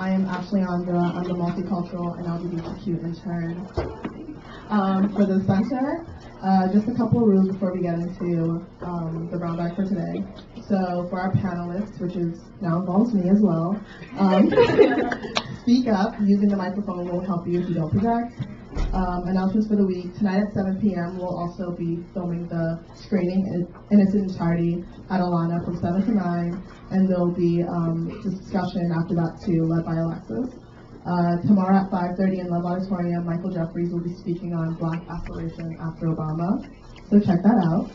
I am Ashleandra. I'm the multicultural and LGBTQ intern for the center. Just a couple of rules before we get into the brown bag for today. So for our panelists, which is now involves me as well, speak up. Using the microphone will help you if you don't project. Announcements for the week. Tonight at 7 p.m. we'll also be filming the screening in its entirety at Alana from 7 to 9, and there'll be discussion after that too, led by Alexis. Tomorrow at 5:30 in Love Auditorium, Michael Jeffries will be speaking on Black Aspiration After Obama, so check that out.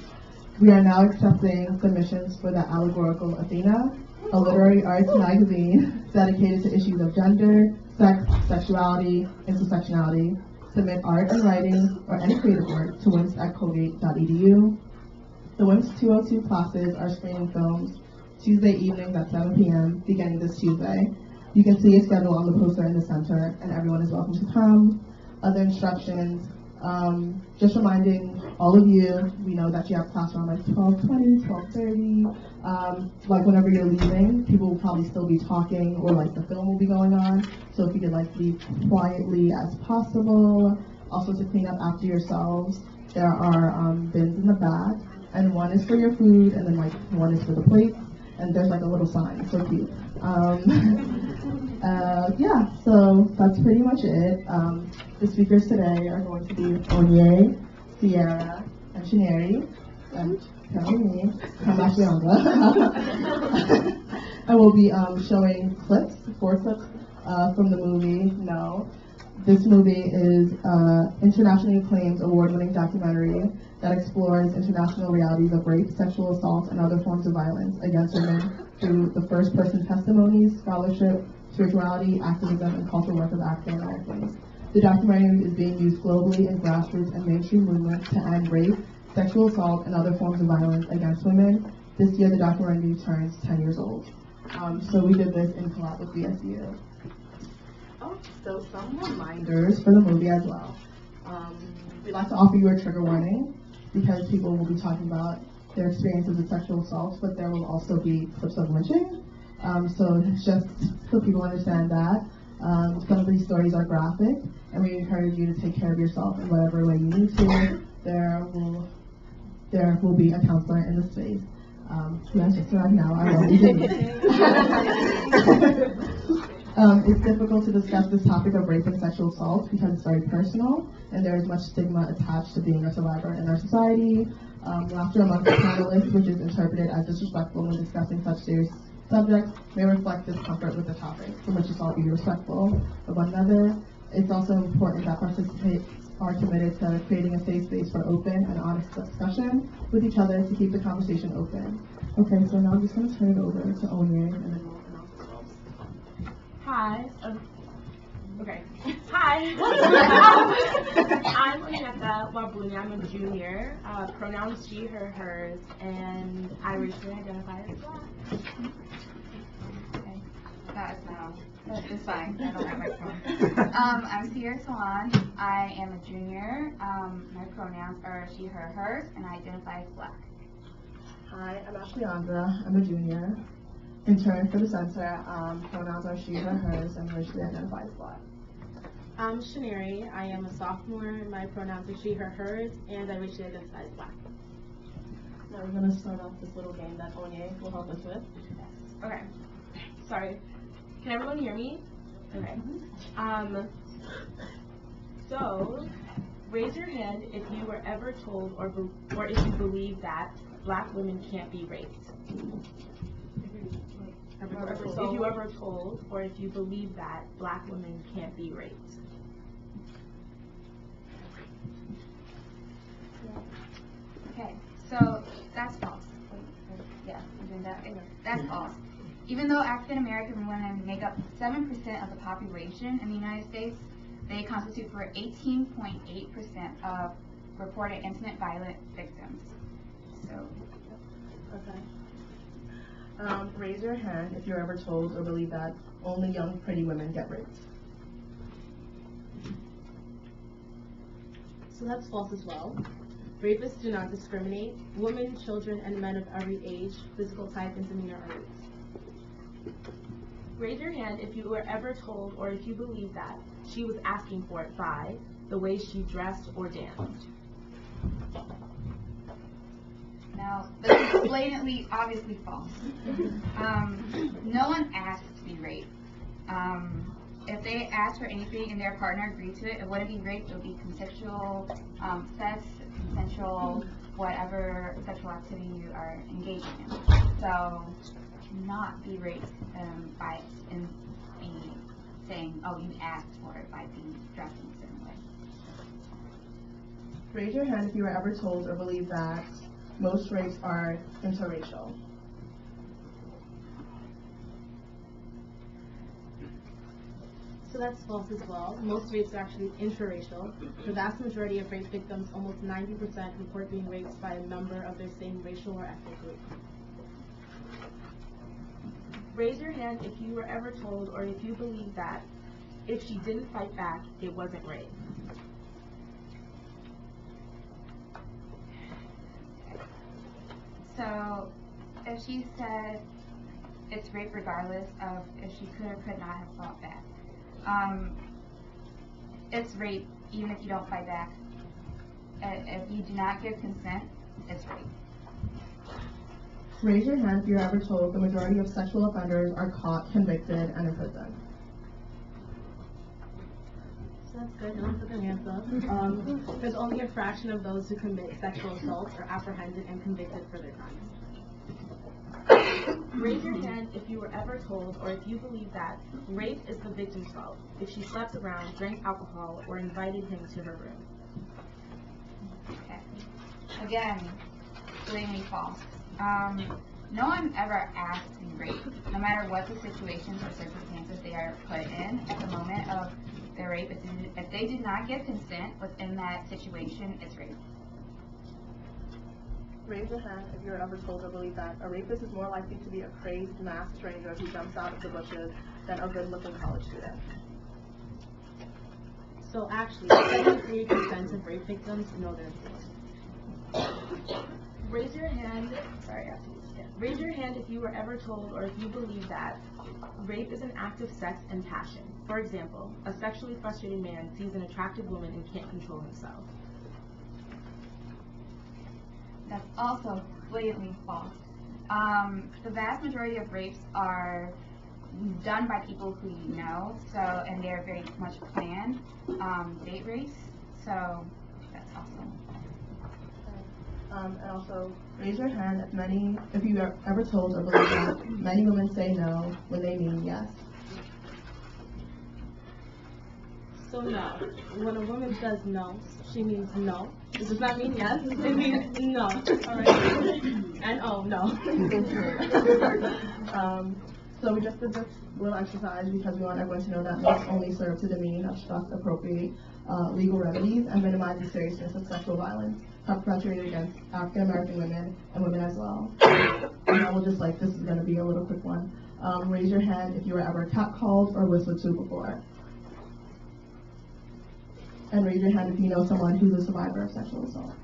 We are now accepting submissions for the Allegorical Athena, a literary arts magazine dedicated to issues of gender, sex, sexuality, intersectionality. Submit art and writing or any creative work to wimps@colgate.edu. The WIMPS 202 classes are screening films Tuesday evenings at 7 p.m. beginning this Tuesday. You can see a schedule on the poster in the center, and everyone is welcome to come. Other instructions, just reminding all of you, we know that you have class around like 12:20, 12:30. Like whenever you're leaving, people will probably still be talking, or like the film will be going on. So if you could like leave quietly as possible. Also to clean up after yourselves, there are bins in the back, and one is for your food, and then like one is for the plates, and there's like a little sign, so cute. Yeah, so that's pretty much it. The speakers today are going to be Onye, Ciara, and Chinyere, and me, I'm Ashleandra. And we'll be showing four clips from the movie No. This movie is internationally acclaimed award-winning documentary that explores international realities of rape, sexual assault, and other forms of violence against women through the first-person testimonies, scholarship, spirituality, activism, and cultural work of African Americans. The documentary is being used globally in grassroots and mainstream movements to end rape, sexual assault, and other forms of violence against women. This year, the documentary turns 10 years old. So we did this in collab with BSU. So some reminders for the movie as well. We'd like to offer you a trigger warning because people will be talking about their experiences with sexual assault, but there will also be clips of lynching. So just so people understand that. Some of these stories are graphic, and we encourage you to take care of yourself in whatever way you need to. There will be a counselor in the space. Yes, just right now, I won't be doing it. It's difficult to discuss this topic of rape and sexual assault because it's very personal, and there is much stigma attached to being a survivor in our society. Laughter among the panelists, which is interpreted as disrespectful when discussing such serious subjects, may reflect discomfort with the topic, so let's just all be respectful of one another. It's also important that participants are committed to creating a safe space for open and honest discussion with each other to keep the conversation open. Okay, so now I'm just going to turn it over to Onye, and then we'll announce ourselves. Hi. Okay. Hi. I'm Nwabunnia. I'm a junior. Pronouns she, her, hers, and I racially identify as Black. Okay. It's fine. I don't have my phone. I'm Swan. I am a junior. My pronouns are she, her, hers, and I identify as Black. Hi, I'm Ashleandra. I'm a junior. Intern for the center. Pronouns are she, her, hers, and racially identify as Black. I'm Chinyere. I am a sophomore. My pronouns are she, her, hers, and I racially identify as Black. Now we're going to start off this little game that Onye will help us with. Yes. Okay. Sorry. Can everyone hear me? Okay. So, raise your hand if you were ever told or if you believe that Black women can't be raped. If you ever told or if you believe that Black women can't be raped. Okay, so that's false. Yeah, that's false. Even though African American women make up 7% of the population in the United States, they constitute for 18.8% of reported intimate violent victims. So, okay. Raise your hand if you're ever told or believe that only young, pretty women get raped. So that's false as well. Rapists do not discriminate. Women, children, and men of every age, physical type, and demeanor are raped. Raise your hand if you were ever told or if you believe that she was asking for it by the way she dressed or danced. Now, this is blatantly, obviously false. No one asked to be raped. If they asked for anything and their partner agreed to it, it wouldn't be rape, it would be consensual sex, consensual whatever sexual activity you are engaging in. So, cannot be raped by saying, oh, you asked for it by being dressed in a certain way. Raise your hand if you were ever told or believe that most rapes are interracial. So that's false as well. Most rapes are actually intraracial. The vast majority of rape victims, almost 90%, report being raped by a member of their same racial or ethnic group. Raise your hand if you were ever told or if you believe that if she didn't fight back, it wasn't rape. So, if she said it's rape regardless of if she could or could not have fought back, it's rape even if you don't fight back. If you do not give consent, it's rape. Raise your hand if you're ever told the majority of sexual offenders are caught, convicted, and imprisoned. So that's good. No one put their hands up. There's only a fraction of those who commit sexual assaults are apprehended and convicted for their crimes. Raise your hand if you were ever told or if you believe that rape is the victim's fault if she slept around, drank alcohol, or invited him to her room. Okay. Again, blatantly false. No one ever asked to be raped, no matter what the situations or circumstances they are put in at the moment of their rape. If they did not give consent within that situation, it's rape. Raise your hand if you're ever told or believe that a rapist is more likely to be a crazed, masked stranger who jumps out of the bushes than a good-looking college student. So actually, 73% of rape victims know their story. Raise your hand. Sorry, after you. Yeah. Raise your hand if you were ever told or if you believe that rape is an act of sex and passion. For example, a sexually frustrated man sees an attractive woman and can't control himself. That's also blatantly false. The vast majority of rapes are done by people who you know, and they're very much planned date rapes. So that's also. And also, raise your hand if you are ever told or believe that many women say no when they mean yes. So no. When a woman says no, she means no. It does not mean yes. It means no. All right. And oh no. So we just did this little exercise because we want everyone to know that myths only serve to demean, obstruct, appropriate legal remedies, and minimize the seriousness of sexual violence perpetrated against African American women and women as well. And I will just this is going to be a little quick one. Raise your hand if you were ever catcalled or whistled to before. And raise your hand if you know someone who's a survivor of sexual assault.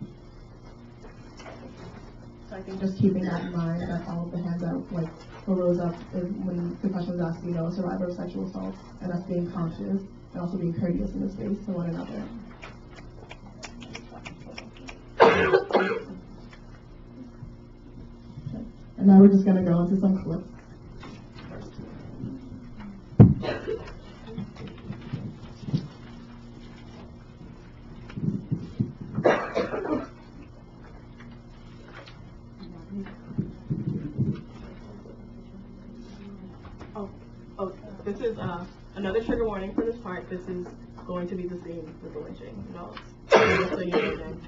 So I think just keeping that in mind, that all of the hands that rose up when the question was asked, a survivor of sexual assault, and that's being conscious and also being courteous in the space to one another. And now we're just going to go into some clips. This is another trigger warning for this part. This is going to be the same with the lynching. Just so you know again.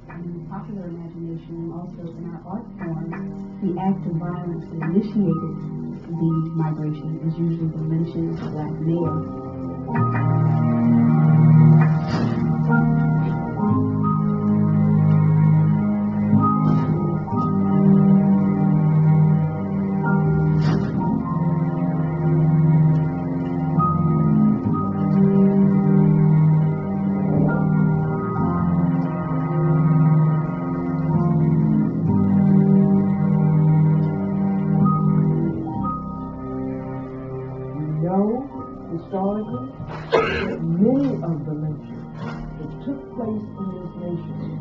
In popular imagination and also in our art form, the act of violence that initiated the migration is usually the lynching of a black male. Historically, many of the lynchings that took place in this nation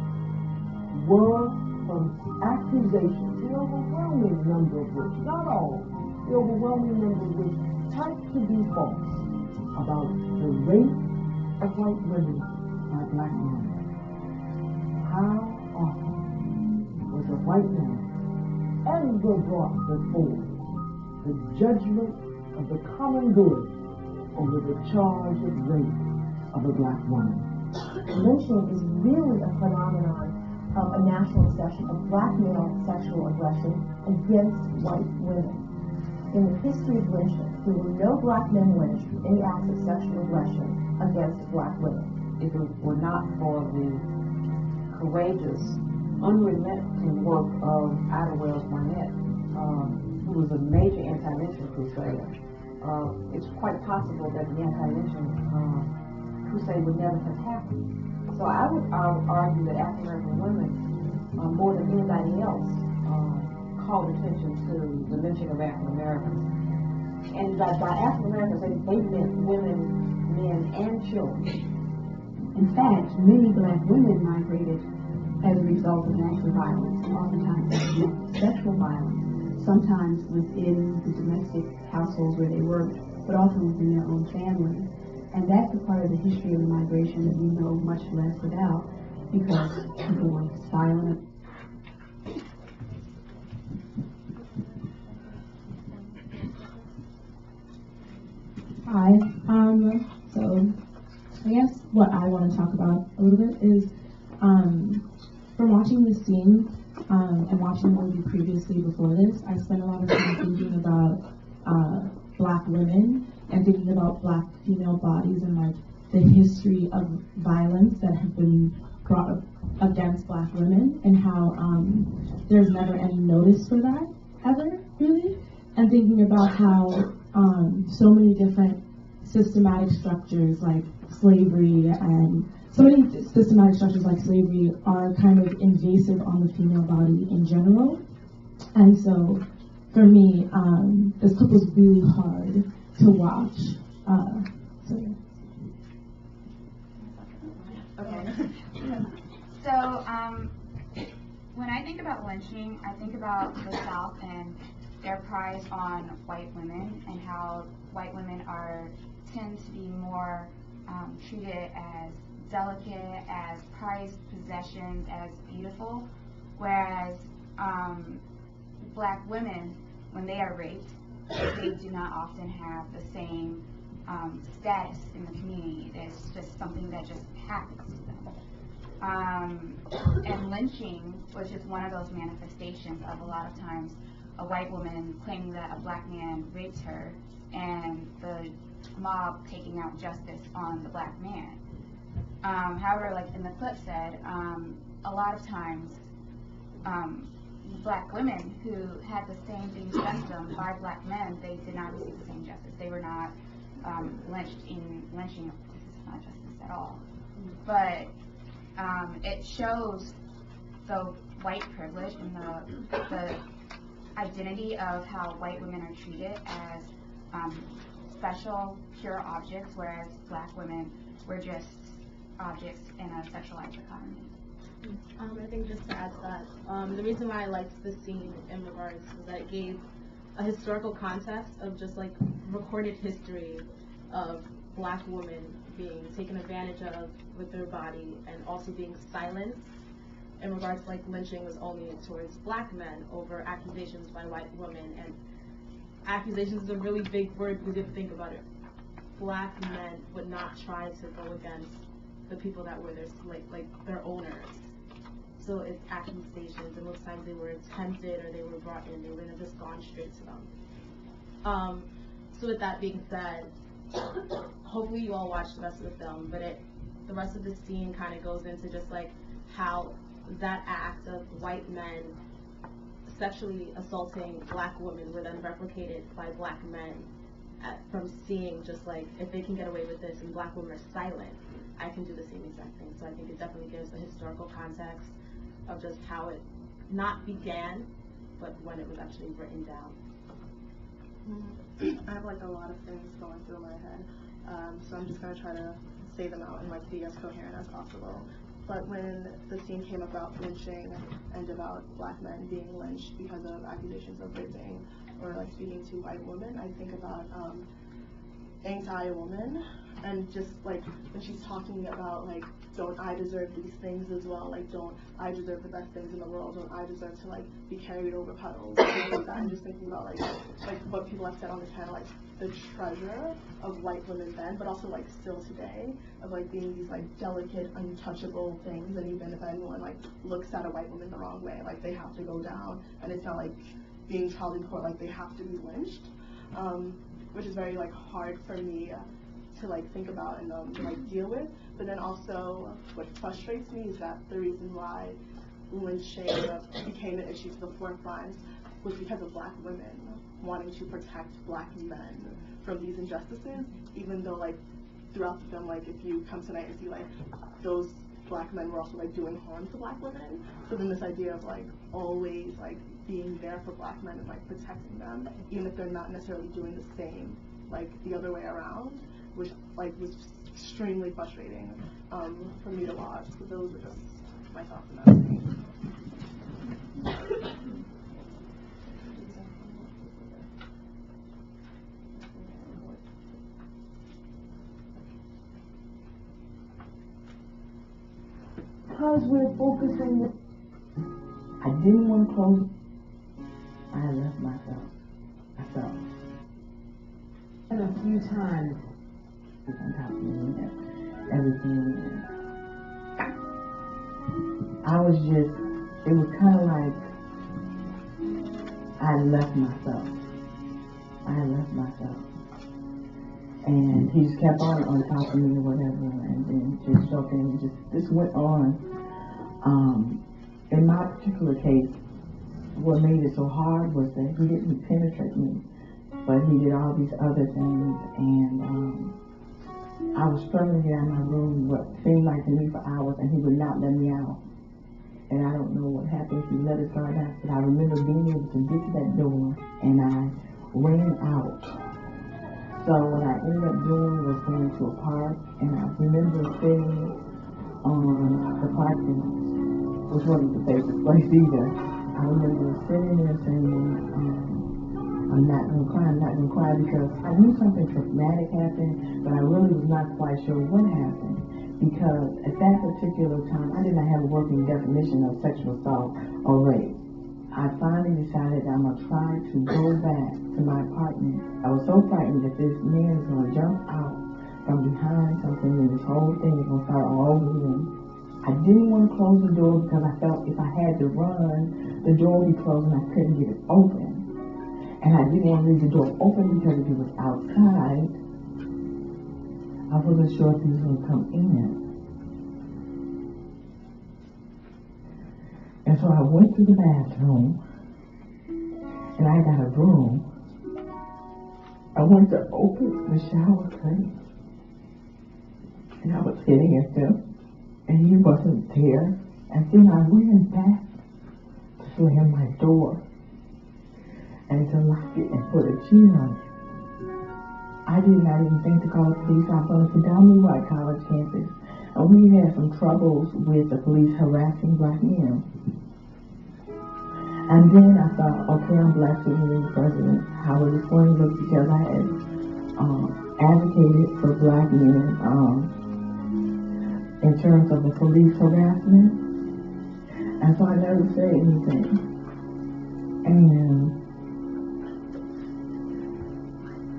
were from accusations, the overwhelming number of which, not all, the overwhelming number of which had to be false, about the rape of white women by black men. How often was a white man ever brought before the judgment of the common good over the charge of rape of a black woman? Lynching is really a phenomenon of a national obsession of black male sexual aggression against white women. In the history of lynching, there were no black men lynched for any acts of sexual aggression against black women. If it were not for the courageous, unrelenting work of Ida Wells Barnett, who was a major anti-lynching crusader, it's quite possible that the anti-lynching crusade would never have happened. So I would argue that African American women, more than anybody else, called attention to the lynching of African Americans. And by African Americans, they meant women, men, and children. In fact, many black women migrated as a result of national violence, and oftentimes sexual violence, sometimes within the domestic households where they worked, but also within their own families. And that's a part of the history of the migration that we know much less about, because people were silent. Hi. So I guess what I want to talk about a little bit is from watching this scene and watching the movie previously before this, I spent a lot of time thinking about black women and thinking about black female bodies and like the history of violence that have been brought up against black women, and how there's never any notice for that ever, really. And thinking about how so many different systematic structures like slavery and so many systematic structures like slavery are kind of invasive on the female body in general. And so for me, this clip was really hard to watch. Okay. So, when I think about lynching, I think about the South and their prize on white women, and how white women tend to be more treated as delicate, as prized possessions, as beautiful, whereas black women, when they are raped, they do not often have the same status in the community. It's just something that just happens to them. And lynching was just one of those manifestations of a lot of times a white woman claiming that a black man raped her, and the mob taking out justice on the black man. However, like in the clip said, a lot of times black women who had the same things done to them by black men, they did not receive the same justice. They were not lynched in lynching. This is not justice at all. But it shows the white privilege and the identity of how white women are treated as special, pure objects, whereas black women were just objects in a sexualized economy. I think just to add to that, the reason why I liked this scene in regards was that it gave a historical context of just like recorded history of black women being taken advantage of with their body, and also being silenced in regards to like lynching was only towards black men over accusations by white women. And accusations is a really big word, because if you think about it, black men would not try to go against the people that were their like their owners. So it's accusations, and most times they were attempted or they were brought in, they wouldn't have just gone straight to them. So with that being said, hopefully you all watched the rest of the film, but the rest of the scene kind of goes into just like how that act of white men sexually assaulting black women were then replicated by black men from seeing just like, if they can get away with this and black women are silent, I can do the same exact thing. So I think it definitely gives a historical context of just how it not began, but when it was actually written down. I have like a lot of things going through my head, so I'm just gonna try to say them out and like be as coherent as possible. But when the scene came about lynching and about black men being lynched because of accusations of raping or like speaking to white women, I think about anti-woman, and just like when she's talking about like, don't I deserve these things as well? Like, don't I deserve the best things in the world? Don't I deserve to like be carried over puddles? Things like that. And just thinking about like what people have said on this panel, like the treasure of white women then, but also like still today, of like being these like delicate, untouchable things. And even if anyone like looks at a white woman the wrong way, like they have to go down, and it's not like being tried in court, like they have to be lynched. Which is very like hard for me to like think about and like deal with. But then also what frustrates me is that the reason why lynching became an issue to the forefront was because of black women wanting to protect black men from these injustices, even though like throughout the film, like if you come tonight and see like those black men were also like doing harm to black women. So then this idea of like always like being there for black men and like protecting them, even if they're not necessarily doing the same like the other way around, which like was extremely frustrating for me to watch. So those are just my thoughts on that scene. Because we're focusing, I didn't want to close. I left myself. I felt. And a few times, on top of me and everything. I was just, it was kind of like I left myself. And he just kept on top of me or whatever, and then just joking, and this went on. In my particular case, what made it so hard was that he didn't penetrate me, but he did all these other things, and I was struggling to get out of my room what seemed like to me for hours, and he would not let me out. And I don't know what happened if he let his guard out, but I remember being able to get to that door, and I ran out. So what I ended up doing was going to a park, and I remember sitting on the park bench, which wasn't the favorite place either. I remember sitting there saying, I'm not going to cry, because I knew something traumatic happened, but I really was not quite sure what happened, because at that particular time, I did not have a working definition of sexual assault or rape. I finally decided I'm going to try to go back to my apartment. I was so frightened that this man is going to jump out from behind something and this whole thing is going to start all over again. I didn't want to close the door because I felt if I had to run, the door would be closed and I couldn't get it open. And I didn't want to leave the door open because if he was outside, I wasn't sure if he was going to come in. And so I went to the bathroom, and I got a broom. I went to open the shower curtain, and I was hitting at him, and he wasn't there. And then I ran back to slam my door and to lock it and put a key on it. I did not even think to call the police. I was on the predominantly white college campus, and we had some troubles with the police harassing black men. And then I thought, okay, I'm Black Student Union president. How is this going to look? Because I had advocated for black men in terms of the police harassment. And so I never said anything. And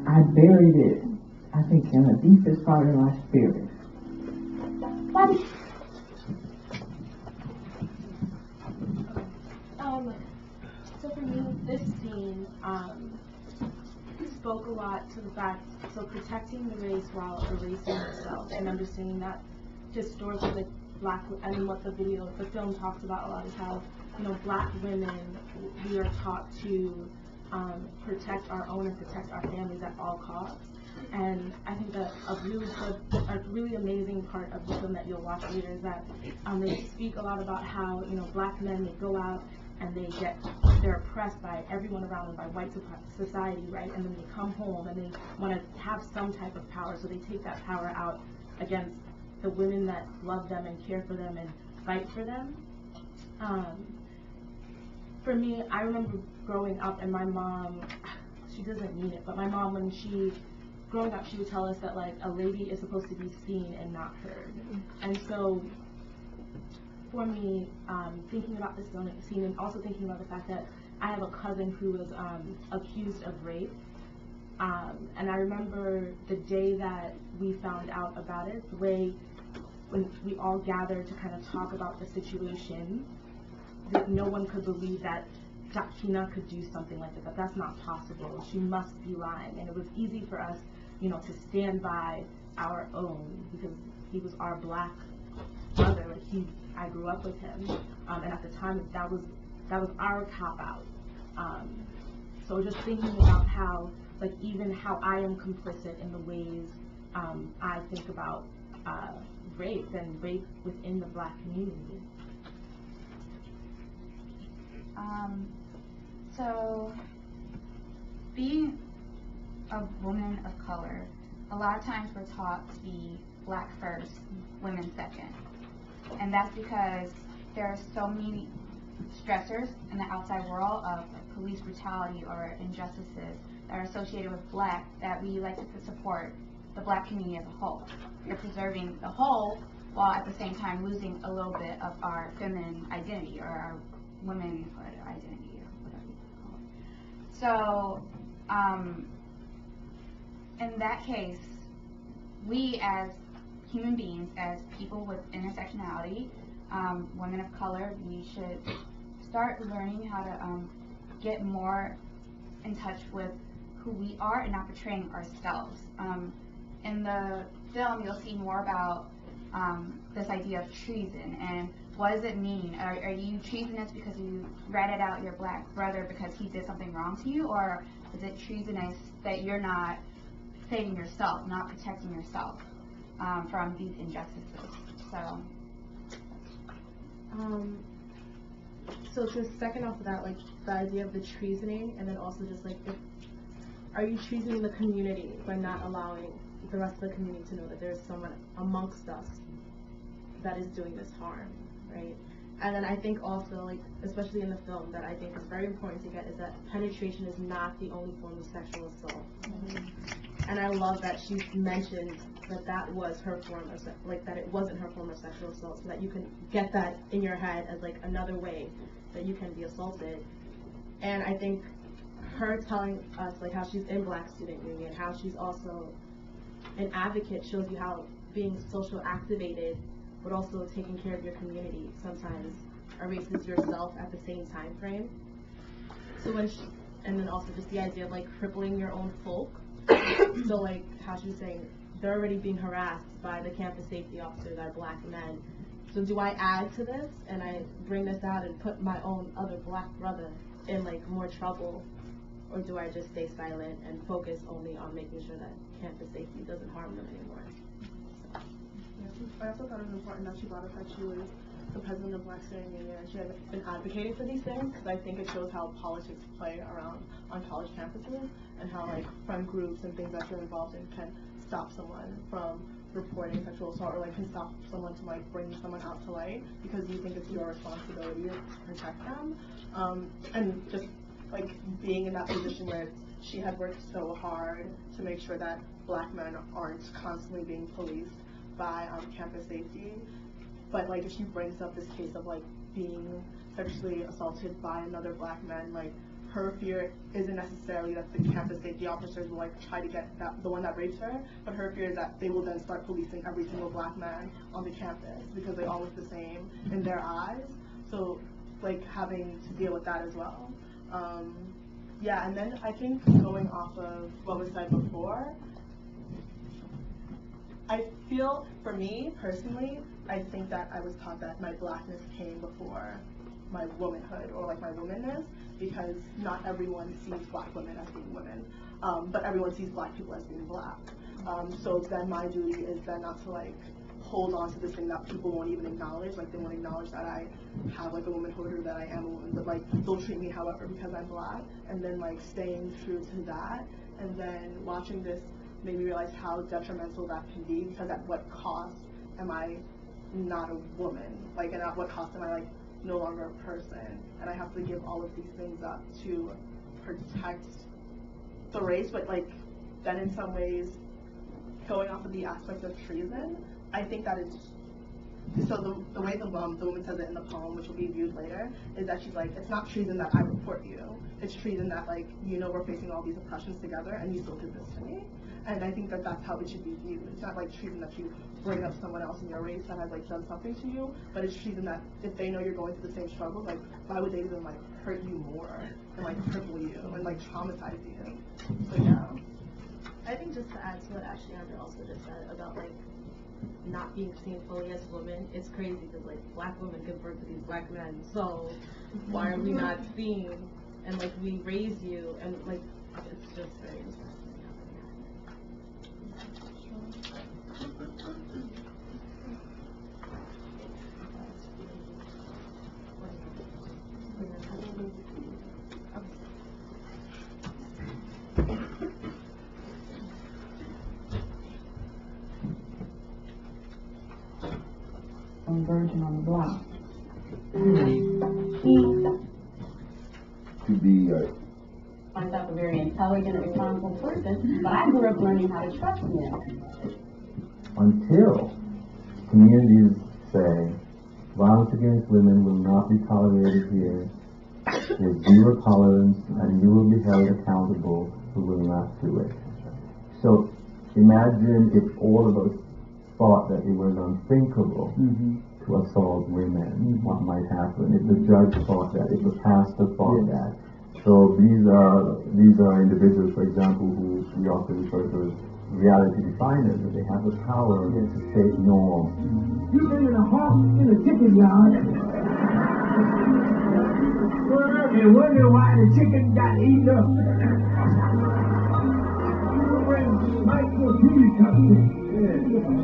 I buried it, I think, in the deepest part of my spirit. So for me, this scene spoke a lot to the fact, so protecting the race while erasing yourself, and understanding that historically, like black, I mean, what the film talks about a lot is how, you know, black women, we are taught to protect our own and protect our families at all costs. And I think that a really amazing part of the film that you'll watch later is that they speak a lot about how, you know, black men, they go out and they're oppressed by everyone around them, by white society, right? And then they come home and they want to have some type of power, so they take that power out against the women that love them and care for them and fight for them. For me, I remember growing up, and my mom, she doesn't mean it, but my mom, growing up, she would tell us that, like, a lady is supposed to be seen and not heard. And so, for me, thinking about this scene and also thinking about the fact that I have a cousin who was accused of rape, and I remember the day that we found out about it, the way when we all gathered to kind of talk about the situation, that no one could believe that Tina could do something like that. That's not possible. She must be lying. And it was easy for us, to stand by our own, because he was our black brother. Like, I grew up with him, and at the time that was our cop out. So just thinking about how, like, even how I am complicit in the ways I think about rape and rape within the black community. So, being a woman of color, a lot of times we're taught to be black first, women second. And that's because there are so many stressors in the outside world of like, police brutality or injustices that are associated with black that we like to support the black community as a whole. You're preserving the whole while at the same time losing a little bit of our feminine identity or our womanhood identity or whatever you call it. So, in that case, we as human beings, as people with intersectionality, women of color, we should start learning how to get more in touch with who we are and not betraying ourselves. In the film, you'll see more about this idea of treason and what does it mean? Are you treasonous because you ratted out your black brother because he did something wrong to you, or is it treasonous that you're not saving yourself, not protecting yourself from these injustices? So to second off of that, like the idea of the treasoning, and then also just like, are you treasoning the community by not allowing the rest of the community to know that there's someone amongst us that is doing this harm, right? And then I think also, like, especially in the film, that I think is very important to get is that penetration is not the only form of sexual assault. And I love that she mentioned that that was her form of, like, that it wasn't her form of sexual assault, so that you can get that in your head as, like, another way that you can be assaulted. And I think her telling us, like, how she's in Black Student Union, how she's also an advocate, shows you how being social activated but also taking care of your community sometimes erases yourself at the same time frame. So and then also just the idea of like crippling your own folk. So like how she was saying, they're already being harassed by the campus safety officers, our black men. So do I add to this and I bring this out and put my own other black brother in like more trouble? Or do I just stay silent and focus only on making sure that campus safety doesn't harm them anymore? I also thought it was important that she brought up that she was the president of Black Student Union and she had been advocating for these things, because I think it shows how politics play around on college campuses and how like friend groups and things that you're involved in can stop someone from reporting sexual assault, or like can stop someone from like bringing someone out to light because you think it's your responsibility to protect them. And just like being in that position where she had worked so hard to make sure that black men aren't constantly being policed by campus safety, but like if she brings up this case of like being sexually assaulted by another black man, like her fear isn't necessarily that the campus safety officers will like try to get the one that raped her, but her fear is that they will then start policing every single black man on the campus because they all look the same in their eyes. So like having to deal with that as well. Yeah, and then I think going off of what was said before, I feel, for me personally, I think that I was taught that my blackness came before my womanhood or like my womanness, because not everyone sees black women as being women, but everyone sees black people as being black. So then my duty is then not to like hold on to this thing that people won't even acknowledge. Like, they won't acknowledge that I have like a womanhood or that I am a woman, but like they'll treat me however because I'm black, and then like staying true to that. And then watching this made me realize how detrimental that can be, because at what cost am I not a woman? Like, and at what cost am I like no longer a person? And I have to give all of these things up to protect the race, but like then in some ways, going off of the aspect of treason, I think that it's, so the way the woman says it in the poem, which will be viewed later, is that she's like, it's not treason that I report you, it's treason that like, you know, we're facing all these oppressions together and you still did this to me. And I think that that's how it should be viewed. It's not like treason that you bring up someone else in your race that has like done something to you, but it's treason that if they know you're going through the same struggle, like why would they even like hurt you more and like cripple you and like traumatize you? So yeah. I think just to add to what Ashleandra also just said about like not being seen fully as women, it's crazy because like black women give birth to these black men, so why are we not seen? And like we raise you, and like it's just very interesting. From Virgin on the Block. To be myself a very intelligent, responsible person, but I grew up learning how to trust men. until communities say violence against women will not be tolerated here. There's zero tolerance, and you will be held accountable who will not do it. So imagine if all of us thought that it was unthinkable to assault women, what might happen if the judge thought that, if the pastor thought that. So these are individuals, for example, who we often refer to as reality definers, that they have the power to shape norms. You've been in a hawk in a chicken yard and wonder why the chicken got eaten up. When Michael P comes in,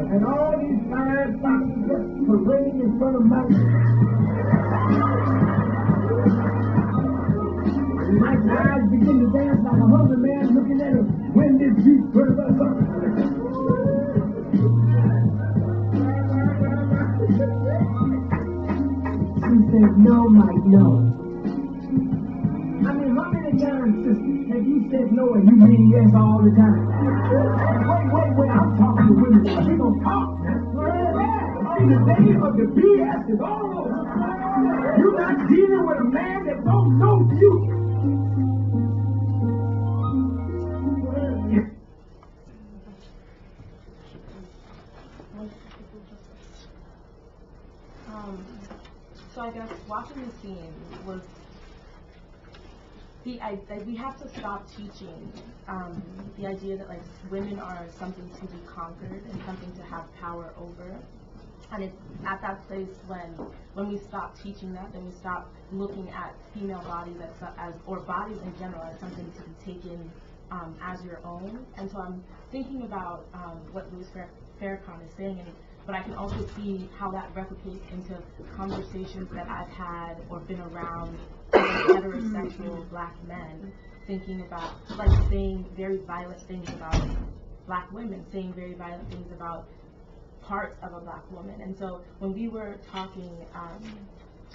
and all these fine foxes just parading in front of my my eyes begin to dance like a hungry man looking at a when this beat burns us up. She said, no, Mike, no. I mean, how many times, sister, have you said no and you mean yes all the time? Wait, I'm talking to women. We gonna talk now. See, the day of the BS is all over. You're not dealing with a man that don't know you. So I guess watching the scene was we have to stop teaching the idea that like women are something to be conquered and something to have power over. And it's at that place when we stop teaching that, then we stop looking at female bodies or bodies in general as something to be taken as your own. And so I'm thinking about what Louis Farrakhan is saying, but I can also see how that replicates into conversations that I've had or been around with heterosexual black men, thinking about like saying very violent things about black women, saying very violent things about parts of a black woman. And so when we were talking,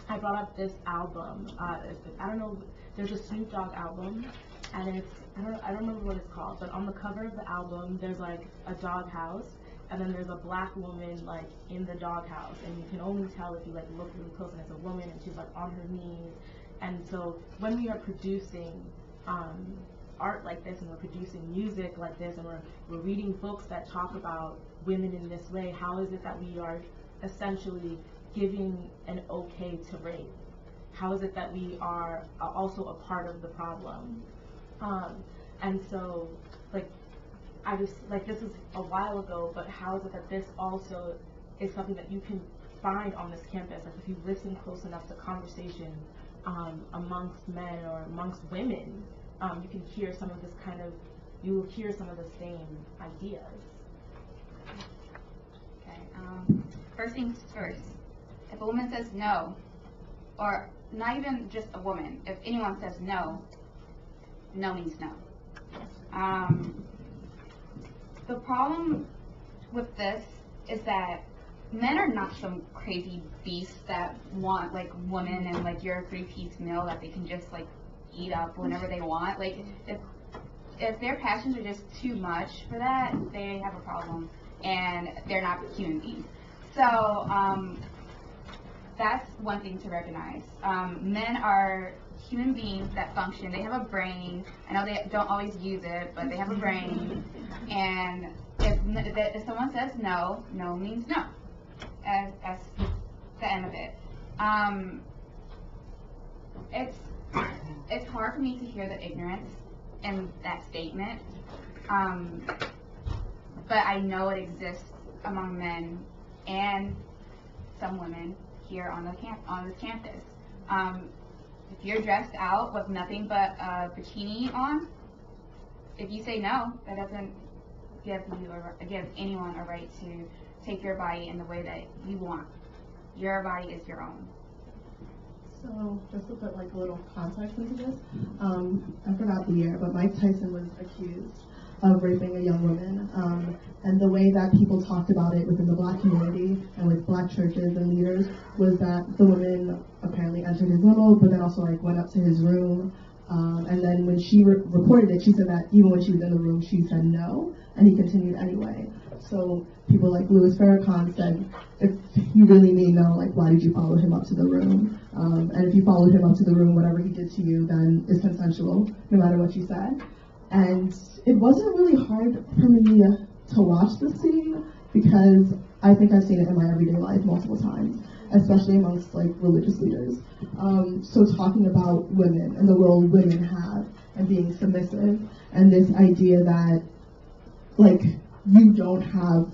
I brought up this album. I don't know. There's a Snoop Dogg album, and it's I don't remember what it's called, but on the cover of the album, there's like a doghouse, and then there's a black woman like in the doghouse, and you can only tell if you like look really close, and it's a woman, and she's like on her knees. And so when we are producing art like this, and we're producing music like this, and we're reading books that talk about women in this way, how is it that we are essentially giving an okay to rape? How is it that we are also a part of the problem? And so, like, I just, like, this is a while ago, but how is it that this also is something that you can find on this campus? Like, if you listen close enough to conversation amongst men or amongst women, you can hear some of this you will hear some of the same ideas. Okay, first things first, if a woman says no, or not even just a woman, if anyone says no, no means no. The problem with this is that men are not some crazy beasts that want like women and like your 3-piece meal that they can just like eat up whenever they want. Like if their passions are just too much for that, they have a problem and they're not human beings. So that's one thing to recognize. Men are human beings that function. They have a brain. I know they don't always use it, but they have a brain. And if someone says no, no means no. That's the end of it. It's hard for me to hear the ignorance in that statement, but I know it exists among men and some women here on this campus. If you're dressed out with nothing but a bikini on, if you say no, that doesn't give anyone a right to take your body in the way that you want. Your body is your own. So, just to put like a little context into this, I forgot the year, but Mike Tyson was accused of raping a young woman. And the way that people talked about it within the black community and with black churches and leaders was that the woman apparently entered his limo, but then also like went up to his room. And then when she reported it, she said that even when she was in the room, she said no, and he continued anyway. So people like Louis Farrakhan said, if you really mean no, like why did you follow him up to the room? And if you followed him up to the room, whatever he did to you, then is consensual, no matter what you said. And it wasn't really hard for me to watch the scene because I think I've seen it in my everyday life multiple times, especially amongst like religious leaders. So talking about women and the role women have and being submissive and this idea that like you don't have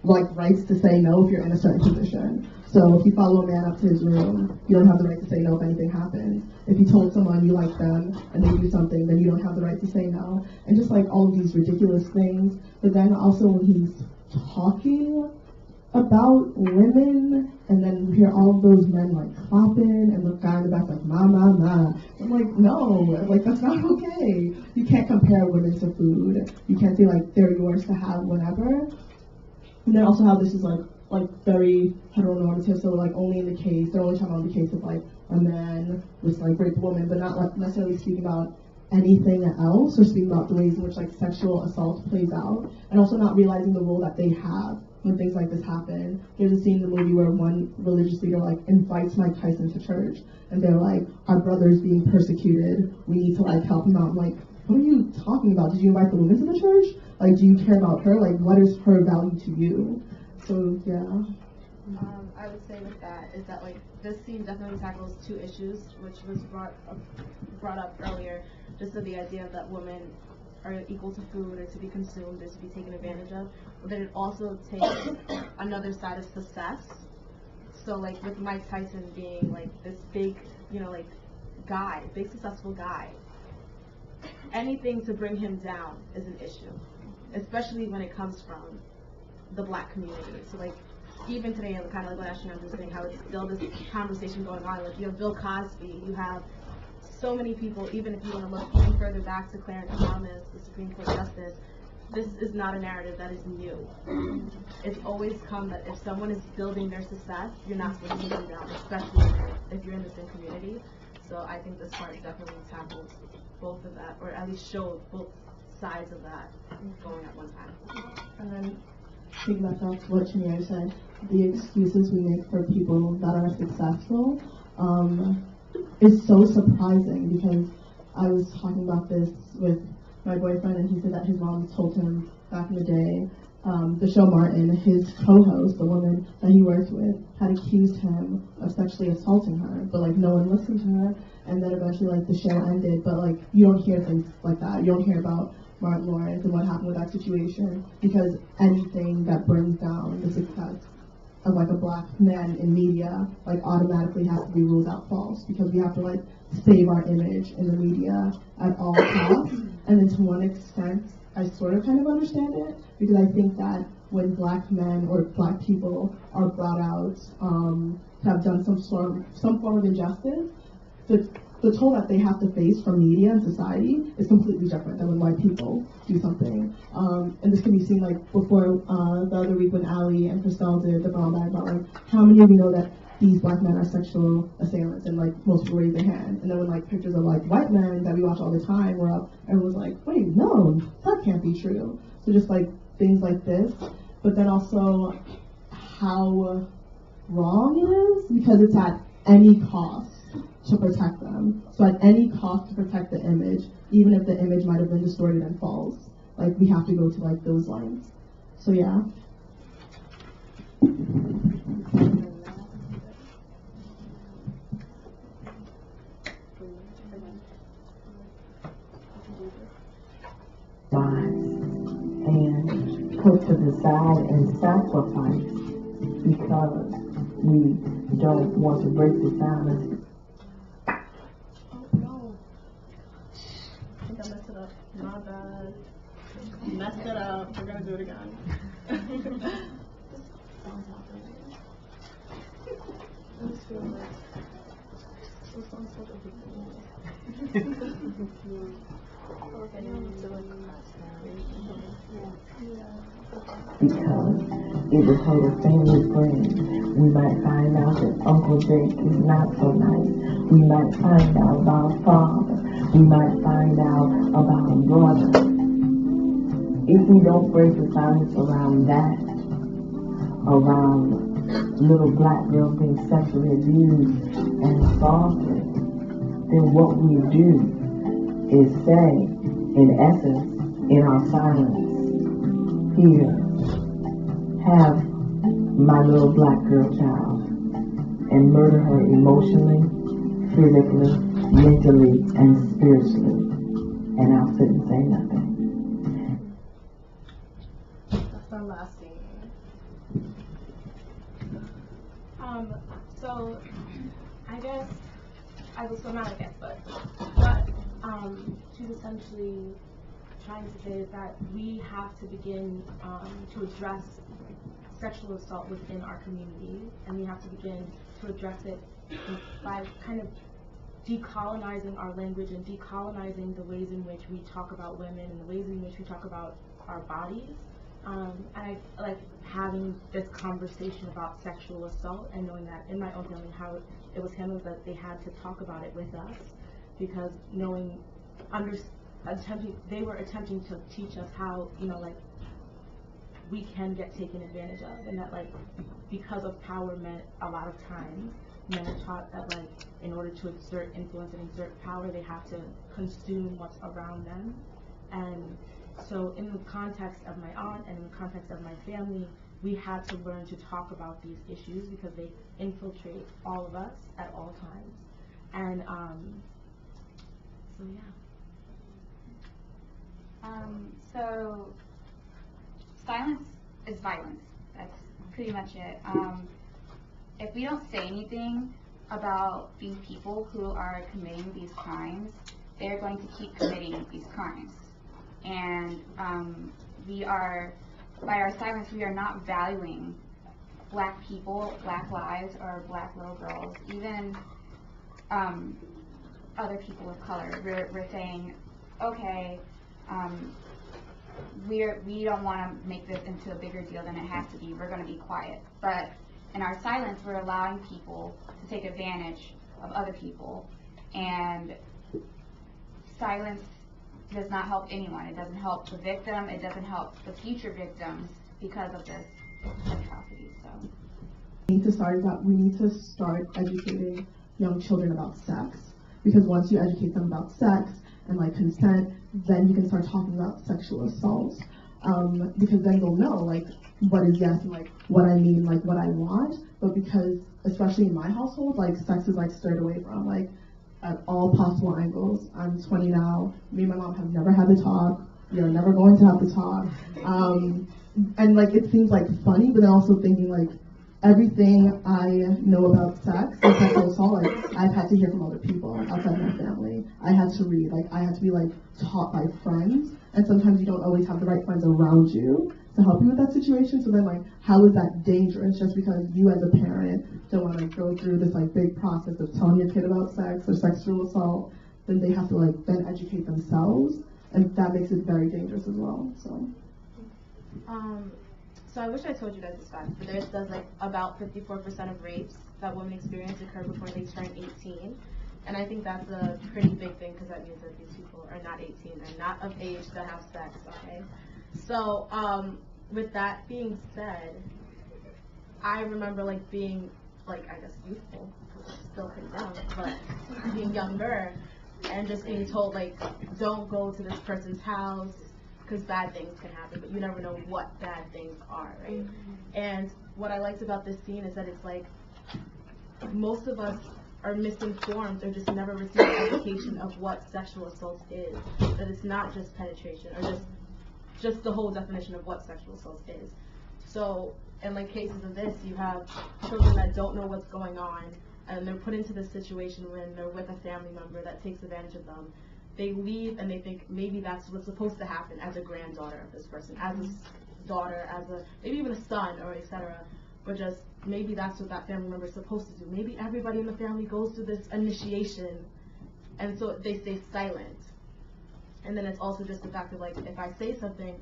like rights to say no if you're in a certain position. So if you follow a man up to his room, you don't have the right to say no if anything happens. If you told someone you like them and they do something, then you don't have the right to say no. And just like all of these ridiculous things. But then also when he's talking about women, and then you hear all of those men like clapping, and the guy in the back like ma ma ma. I'm like, no, like that's not okay. You can't compare women to food. You can't say like they're yours to have whenever. And then also how this is like very heteronormative, so like only in the case, they're only talking about the case of like a man was like raped a woman, but not like necessarily speaking about anything else or speaking about the ways in which like sexual assault plays out, and also not realizing the role that they have when things like this happen. There's a scene in the movie where one religious leader like invites Mike Tyson to church, and they're like, our brother's being persecuted, we need to like help him out. I'm like, what are you talking about? Did you invite the woman to the church? Like, do you care about her? Like, what is her value to you? So yeah. I would say with that is that like this scene definitely tackles two issues, which was brought up earlier, just so the idea that women are equal to food or to be consumed or to be taken advantage of, but then it also takes another side of success. So like with Mike Tyson being like this big, like guy, big successful guy, anything to bring him down is an issue, especially when it comes from the black community. So like even today, kind of like what Ashleandra was saying, how it's still this conversation going on. Like you have Bill Cosby, you have so many people. Even if you want to look even further back to Clarence Thomas, the Supreme Court Justice, this is not a narrative that is new. It's always come that if someone is building their success, you're not supposed to take them down, especially if you're in the same community. So I think this part definitely tackles both of that, or at least showed both sides of that going at one time. And then piggyback off what Chinyere said, the excuses we make for people that are successful is so surprising, because I was talking about this with my boyfriend, and he said that his mom told him back in the day, the show Martin, his co-host, the woman that he worked with, had accused him of sexually assaulting her, but like no one listened to her, and then eventually like the show ended, but like you don't hear things like that. You don't hear about Martin Lawrence and what happened with that situation, because anything that brings down the success of like a black man in media like automatically has to be ruled out false, because we have to like save our image in the media at all costs. And then to one extent I sort of kind of understand it, because I think that when black men or black people are brought out to have done some form of injustice, the toll that they have to face from media and society is completely different than when white people do something. And this can be seen like before the other week when Ali and Christelle did the brown bag about like how many of you know that these black men are sexual assailants, and like most people raise their hand. And then when like pictures of like white men that we watch all the time were up, everyone was like, wait, no, that can't be true. So just like things like this, but then also how wrong it is because it's at any cost to protect them. So at any cost to protect the image, even if the image might have been distorted and false, like we have to go to like those lines. So yeah. And put to the side and sacrifice because we don't want to break the silence. Oh no. I think I messed it up. My bad. Messed it up. We're gonna do it again. I just feel like this sounds such a big deal. Because it would hurt a family friend. We might find out that Uncle Jake is not so nice. We might find out about a father. We might find out about a brother. If we don't break the silence around that, around little black girls being sexually abused and assaulted, then what we do is say, in essence, in our silence, here, have my little black girl child, and murder her emotionally, physically, mentally, and spiritually, and I'll sit and say nothing. That's our last scene. So I guess so not I guess, but what she's essentially trying to say is that we have to begin to address sexual assault within our community, and we have to begin to address it by kind of decolonizing our language and decolonizing the ways in which we talk about women and the ways in which we talk about our bodies. And I like having this conversation about sexual assault and knowing that in my own family how it was handled, that they had to talk about it with us, because they were attempting to teach us how, like, we can get taken advantage of, and that, like, because of power meant a lot of times men are taught that, like, in order to exert influence and exert power, they have to consume what's around them. And so in the context of my aunt and in the context of my family, we had to learn to talk about these issues because they infiltrate all of us at all times. And so yeah. So silence is violence. That's pretty much it. If we don't say anything about these people who are committing these crimes, they're going to keep committing these crimes. And by our silence, we are not valuing black people, black lives, or black little girls, even other people of color. We're saying, okay, we don't want to make this into a bigger deal than it has to be. We're going to be quiet. But in our silence, we're allowing people to take advantage of other people. And silence does not help anyone. It doesn't help the victim. It doesn't help the future victims because of this atrocity. So we need to start educating young children about sex, because once you educate them about sex and like consent, then you can start talking about sexual assault, because then they'll know like what is yes and like what I mean, like what I want. But because especially in my household, like sex is like stirred away from like at all possible angles. I'm 20 now. Me and my mom have never had the talk. We are never going to have the talk. And like it seems like funny, but then also thinking like everything I know about sex and sexual assault, like I've had to hear from other people outside my family. I had to read, like I had to be like taught by friends, and sometimes you don't always have the right friends around you to help you with that situation. So then, like, how is that dangerous just because you as a parent don't want to go through this, like, big process of telling your kid about sex or sexual assault, then they have to, like, then educate themselves, and that makes it very dangerous as well, so. So I wish I told you guys this fact, but there says, like, about 54% of rapes that women experience occur before they turn 18. And I think that's a pretty big thing because that means that these people are not 18 and not of age to have sex, okay? So, with that being said, I remember, like, being, like, I guess youthful, because I'm still pretty young, but being younger, and just being told, like, don't go to this person's house, because bad things can happen, but you never know what bad things are, right? And what I liked about this scene is that it's like, most of us are misinformed or just never received education of what sexual assault is, that it's not just penetration, or just the whole definition of what sexual assault is. So, in like cases of this, you have children that don't know what's going on, and they're put into this situation when they're with a family member that takes advantage of them. They leave and they think maybe that's what's supposed to happen as a granddaughter of this person, as a daughter, as a, maybe even a son, or etc. But just maybe that's what that family member is supposed to do. Maybe everybody in the family goes through this initiation, and so they stay silent. And then it's also just the fact of, like, if I say something,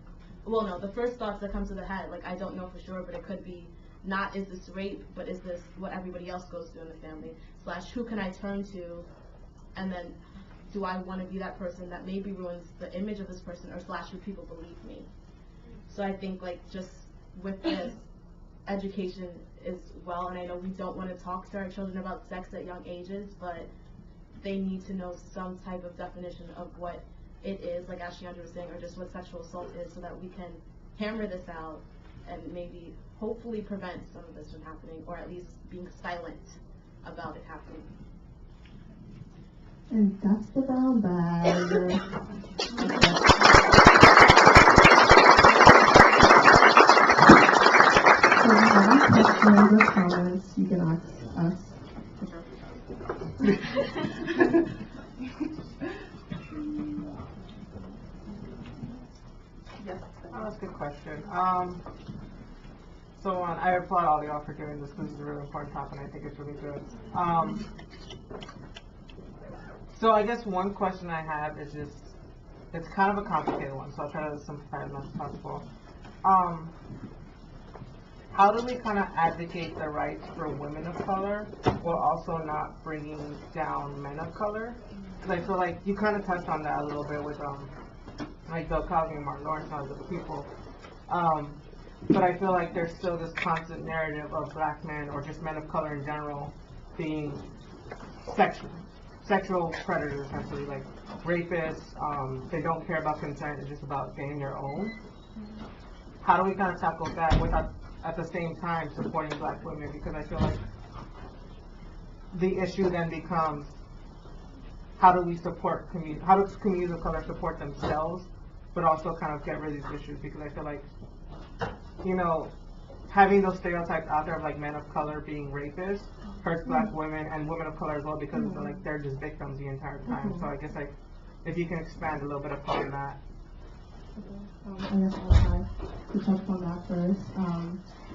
well, no, the first thoughts that come to the head, like, I don't know for sure, but it could be not, is this rape, but is this what everybody else goes through in the family, / who can I turn to, and then do I want to be that person that maybe ruins the image of this person, or / who people believe me. So I think, like, just with this, education is well, and I know we don't want to talk to our children about sex at young ages, but they need to know some type of definition of what it is, like Ashleandra was saying, or just what sexual assault is, so that we can hammer this out and maybe hopefully prevent some of this from happening, or at least being silent about it happening. And that's the brown bag. So if you have any questions or comments, you can ask us. Yes. Oh, that's a good question. So I applaud all y'all for doing this because it's a really important topic, and I think it's really good. So I guess one question I have is just, it's kind of a complicated one, so I'll try to simplify it as much as possible. How do we kind of advocate the rights for women of color while also not bringing down men of color? Like, so like, you kind of touched on that a little bit with like Bill Cosby and Martin Lawrence and other people. But I feel like there's still this constant narrative of black men, or just men of color in general, being sexual predators, essentially, like rapists. They don't care about consent, it's just about getting their own. How do we kind of tackle that without at the same time supporting black women? Because I feel like the issue then becomes, how do we support how do communities of color support themselves, but also kind of get rid of these issues? Because I feel like, you know, having those stereotypes out there of like men of color being rapists hurts black women and women of color as well, because like they're just victims the entire time. So I guess like if you can expand a little bit upon that. I guess I'll try to touch upon that first.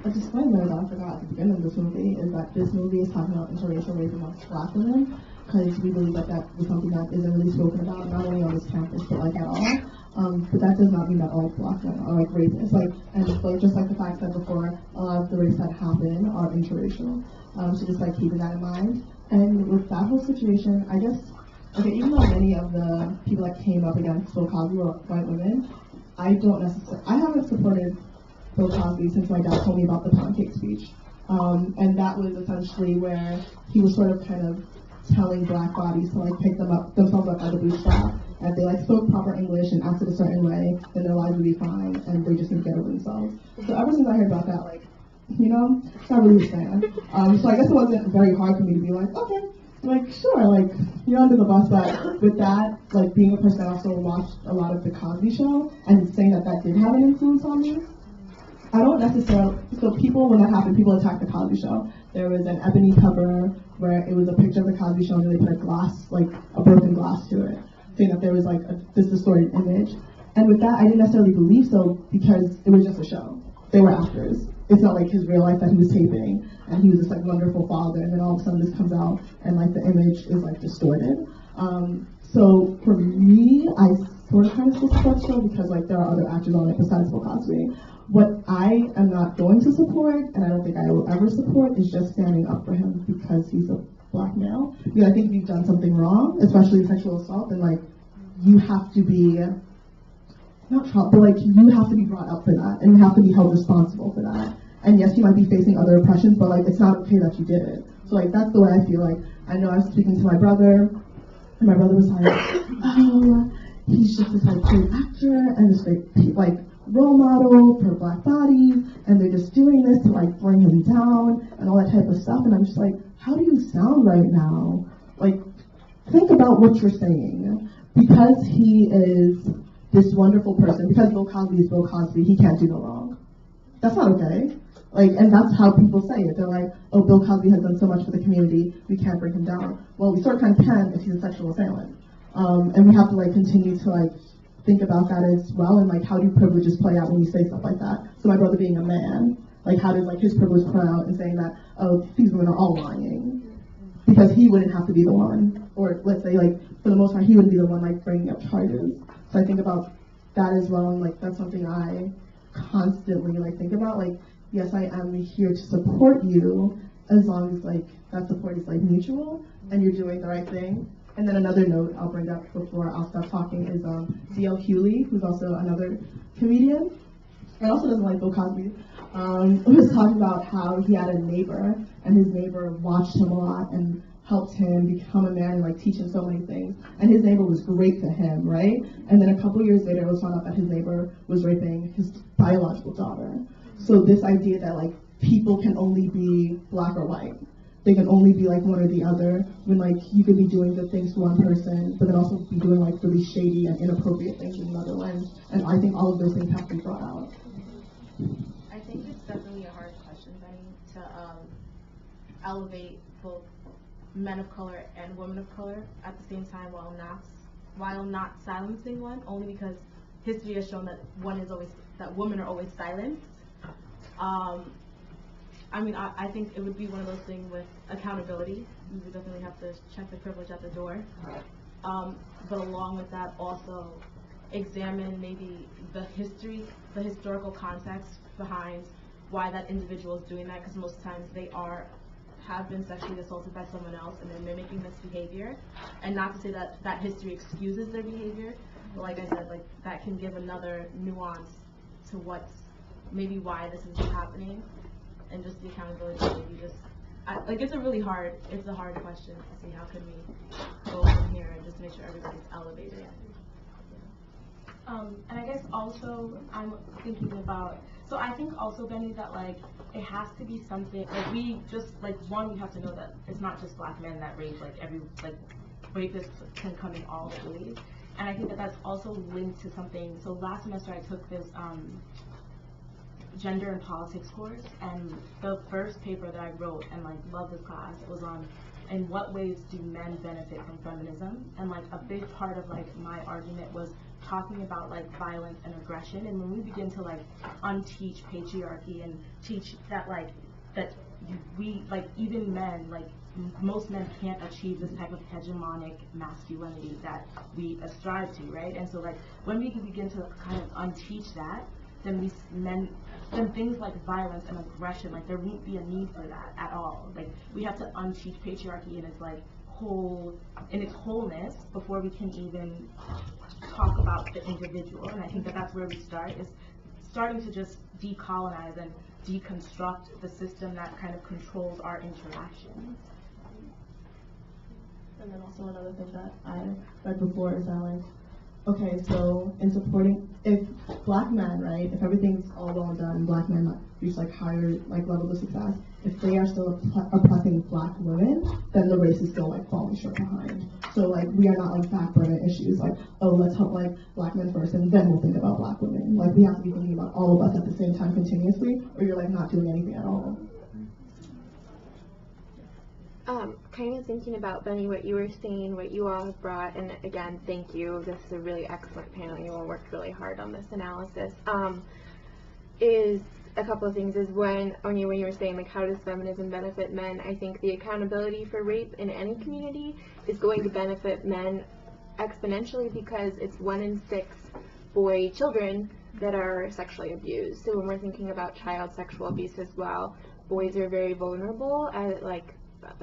A disclaimer that I forgot at the beginning of this movie is that this movie is talking about interracial rape amongst black women, because we believe that that is something that isn't really spoken about, not only on this campus, but like at all. But that does not mean that all black women are like rapists. Like, and like just like the fact that before, a lot of the rapes that happen are interracial. So just like keeping that in mind. And with that whole situation, I guess, okay, even though many of the people that came up against Bill Cosby were white women, I haven't supported Bill Cosby since my dad told me about the pound cake speech. And that was essentially where he was sort of kind of telling black bodies to like pick themselves up by the bootstrap. And if they like spoke proper English and acted a certain way, then their lives would be fine, and they just need to get over themselves. So ever since I heard about that, like, you know, it's not really a fan. So I guess it wasn't very hard for me to be like, okay, like, sure, like, you're under the bus. But with that, like, being a person that also watched a lot of the Cosby Show and saying that that did have an influence on me, I don't necessarily, so people, when that happened, people attacked the Cosby Show. There was an ebony cover where it was a picture of the Cosby Show and they put a glass, like a broken glass to it, saying that there was like this distorted image. And with that, I didn't necessarily believe so because it was just a show. They were actors. It's not like his real life that he was taping, and he was this like wonderful father, and then all of a sudden this comes out, and like the image is like distorted. So for me, I sort of kind of support the show because like there are other actors on it besides Okogeri. What I am not going to support, and I don't think I will ever support, is just standing up for him because he's a black male. Because I think if you've done something wrong, especially sexual assault, then like you have to be not trial, but like you have to be brought up for that, and you have to be held responsible for that. And yes, you might be facing other oppressions, but like it's not okay that you did it. So like that's the way I feel. Like I know I was speaking to my brother, and my brother was like, "Oh, he's just this like great actor and this great like role model for black bodies, and they're just doing this to like bring him down and all that type of stuff." And I'm just like, how do you sound right now? Like, think about what you're saying. Because he is this wonderful person, because Bill Cosby is Bill Cosby, he can't do no wrong. That's not okay. Like, and that's how people say it. They're like, oh, Bill Cosby has done so much for the community, we can't bring him down. Well, we sort of kind of can if he's a sexual assailant. And we have to like continue to like think about that as well, and like how do privileges play out when you say stuff like that? So my brother being a man, like how did like his privilege play out in saying that, oh, these women are all lying? Because he wouldn't have to be the one, or let's say like for the most part he wouldn't be the one like bringing up charges. So I think about that as well, and like that's something I constantly like think about. Like, yes, I am here to support you as long as like that support is like mutual and you're doing the right thing. And then another note I'll bring up before I'll stop talking is D.L. Hewley, who's also another comedian and also doesn't like Bill Cosby, was talking about how he had a neighbor, and his neighbor watched him a lot and helped him become a man and like teach him so many things. And his neighbor was great to him, right? And then a couple years later, it was found out that his neighbor was raping his biological daughter. So this idea that like people can only be black or white, they can only be like one or the other, when like you could be doing good things to one person, but then also be doing like really shady and inappropriate things in another lens. And I think all of those things have to be brought out. I think it's definitely a hard question, Benny, to elevate both men of color and women of color at the same time while not silencing one, only because history has shown that women are always silenced. I mean, I think it would be one of those things with accountability. You would definitely have to check the privilege at the door. But along with that, also examine maybe the historical context behind why that individual is doing that, because most times they have been sexually assaulted by someone else and they're mimicking this behavior. And not to say that that history excuses their behavior, but like I said, like that can give another nuance to why this is happening, and just the accountability. Maybe just it's a hard question to see how can we go from here and just make sure everybody's elevated. And I guess also I'm thinking about, so I think also, Benny, that like it has to be something like we just like one, we have to know that it's not just black men that rape, like rapists can come in all ways. And I think that that's also linked to something. So last semester I took this gender and politics course, and the first paper that I wrote and like loved this class was on in what ways do men benefit from feminism. And like a big part of like my argument was talking about like violence and aggression, and when we begin to like unteach patriarchy and teach that like that we like even men, like most men can't achieve this type of hegemonic masculinity that we strive to, right? And so like when we can begin to kind of unteach that, then then things like violence and aggression, like there won't be a need for that at all. Like we have to unteach patriarchy in its like wholeness before we can even talk about the individual. And I think that that's where we start, is starting to just decolonize and deconstruct the system that kind of controls our interactions. And then also another thing that I read before is that like, okay, so in supporting, if black men, right, if everything's all well and done, black men reach like higher like levels of success, if they are still oppressing black women, then the race is still like falling short behind. So like we are not like back burner issues, like, oh, let's help like black men first and then we'll think about black women. Like we have to be thinking about all of us at the same time continuously, or you're like not doing anything at all. Kind of thinking about, Benny, what you were saying, what you all have brought, and again, thank you. This is a really excellent panel. You all worked really hard on this analysis. Is a couple of things. Is when you were saying, like, how does feminism benefit men? I think the accountability for rape in any community is going to benefit men exponentially because it's 1 in 6 boy children that are sexually abused. So when we're thinking about child sexual abuse as well, boys are very vulnerable,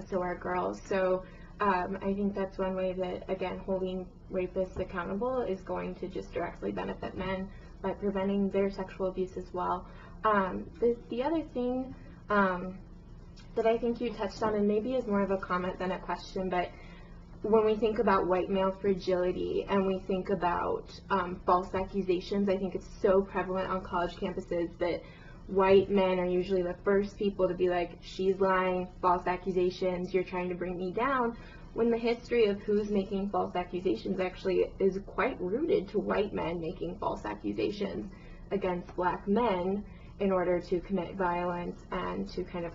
so are girls. So I think that's one way that, again, holding rapists accountable is going to just directly benefit men by preventing their sexual abuse as well. The other thing that I think you touched on, and maybe is more of a comment than a question, but when we think about white male fragility and we think about false accusations, I think it's so prevalent on college campuses that white men are usually the first people to be like, she's lying, false accusations, you're trying to bring me down, when the history of who's making false accusations actually is quite rooted to white men making false accusations against black men in order to commit violence and to kind of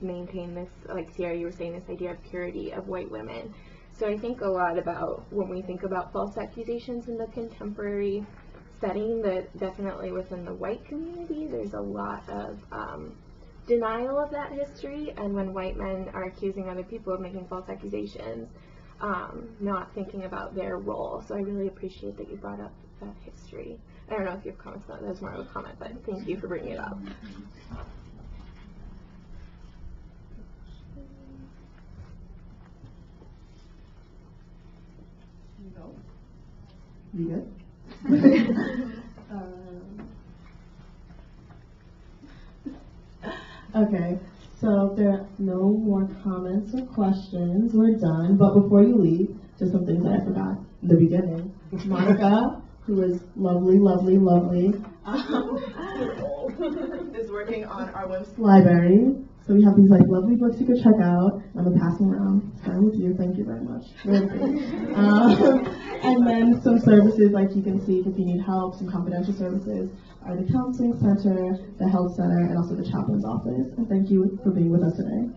maintain this, like Ciara, you were saying, this idea of purity of white women. So I think a lot about when we think about false accusations in the contemporary setting, that definitely within the white community there's a lot of denial of that history, and when white men are accusing other people of making false accusations, not thinking about their role. So I really appreciate that you brought up that history. I don't know if you have comments on that. That's more of a comment, but thank you for bringing it up. You good? Okay, so if there are no more comments or questions, we're done. But before you leave, just some things that I forgot in the beginning. Monica, who is lovely, lovely, lovely, is working on our WMST library. So we have these like lovely books you could check out. I'm gonna pass them around. Starting with you, thank you very much. And then some services like you can see if you need help, some confidential services are the counseling center, the health center, and also the chaplain's office. And thank you for being with us today.